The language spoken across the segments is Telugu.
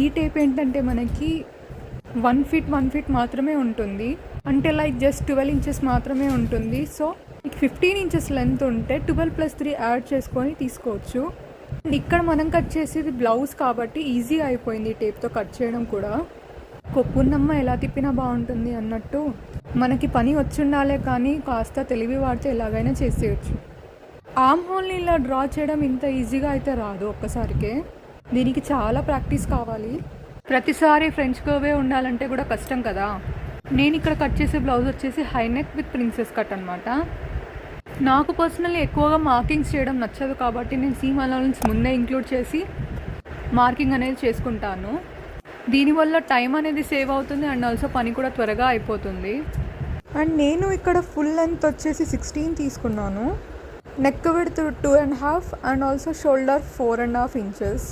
ఈ టేప్ ఏంటంటే మనకి 1 ఫీట్ మాత్రమే ఉంటుంది, అంటే లైక్ జస్ట్ 12 ఇంచెస్ మాత్రమే ఉంటుంది. సో 15 ఇంచెస్ లెంత్ ఉంటే 12+3 యాడ్ చేసుకొని తీసుకోవచ్చు. అండ్ ఇక్కడ మనం కట్ చేసేది బ్లౌజ్ కాబట్టి ఈజీగా అయిపోయింది ఈ టేప్తో కట్ చేయడం కూడా. కొప్పున్నమ్మ ఎలా తిప్పినా బాగుంటుంది అన్నట్టు మనకి పని వచ్చి ఉండాలే, కానీ కాస్త తెలివి వాడితే ఎలాగైనా చేసేయచ్చు. ఆర్మ్ హోల్ని ఇలా డ్రా చేయడం ఇంత ఈజీగా అయితే రాదు ఒక్కసారికే, దీనికి చాలా ప్రాక్టీస్ కావాలి. ప్రతిసారి ఫ్రెంచ్ కర్వే ఉండాలంటే కూడా కష్టం కదా. నేను ఇక్కడ కట్ చేసే బ్లౌజ్ వచ్చేసి high neck with princess cut అనమాట. నాకు పర్సనల్లీ ఎక్కువగా మార్కింగ్స్ చేయడం నచ్చదు కాబట్టి నేను సీమ్ అలవెన్స్ ముందే ఇంక్లూడ్ చేసి మార్కింగ్ అనేది చేసుకుంటాను. దీనివల్ల టైం అనేది సేవ్ అవుతుంది అండ్ ఆల్సో పని కూడా త్వరగా అయిపోతుంది. అండ్ నేను ఇక్కడ ఫుల్ లెంత్ వచ్చేసి 16 తీసుకున్నాను. Neck width 2.5 and also shoulder 4.5 inches.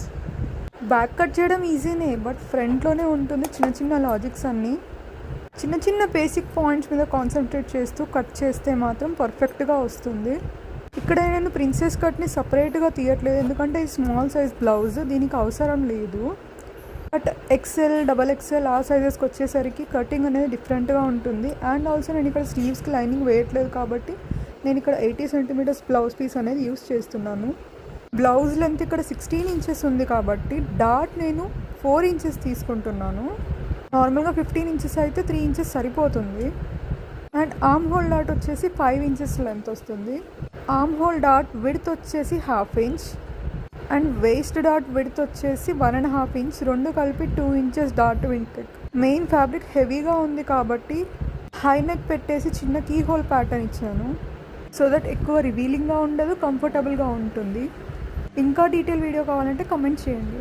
Back cut చేయడం ఈజీనే, బట్ ఫ్రంట్లోనే ఉంటుంది చిన్న చిన్న లాజిక్స్ అన్నీ. చిన్న చిన్న బేసిక్ పాయింట్స్ మీద కాన్సన్ట్రేట్ చేస్తూ కట్ చేస్తే మాత్రం పర్ఫెక్ట్గా వస్తుంది. ఇక్కడ నేను ప్రిన్సెస్ కట్ని సపరేట్గా తీయట్లేదు, ఎందుకంటే ఈ స్మాల్ సైజ్ బ్లౌజ్ దీనికి అవసరం లేదు. బట్ XL, XXL ఆ సైజెస్కి వచ్చేసరికి కటింగ్ అనేది డిఫరెంట్గా ఉంటుంది. అండ్ ఆల్సో నేను ఇక్కడ స్లీవ్స్కి లైనింగ్ వేయట్లేదు కాబట్టి నేను ఇక్కడ 80 సెంటీమీటర్స్ బ్లౌజ్ పీస్ అనేది యూస్ చేస్తున్నాను. బ్లౌజ్ లెంత్ ఇక్కడ 16 ఇంచెస్ ఉంది కాబట్టి డాట్ నేను 4 ఇంచెస్ తీసుకుంటున్నాను. నార్మల్గా 15 ఇంచెస్ అయితే 3 ఇంచెస్ సరిపోతుంది. అండ్ ఆర్మ్ హోల్ డాట్ వచ్చేసి 5 ఇంచెస్ లెంత్ వస్తుంది. ఆర్మ్ హోల్ డాట్ విడ్త్ వచ్చేసి 1/2 inch and waste dot width వచ్చేసి 1.5 ఇంచ్, రెండు కలిపి 2 ఇంచెస్ డాట్ వింటెక్. మెయిన్ ఫ్యాబ్రిక్ హెవీగా ఉంది కాబట్టి హై నెక్ పెట్టేసి చిన్న కీ హోల్ ప్యాటర్న్ ఇచ్చాను, సో దట్ ఎక్కువ రివీలింగ్గా ఉండదు, కంఫర్టబుల్గా ఉంటుంది. ఇంకా డీటెయిల్ వీడియో కావాలంటే కమెంట్ చేయండి.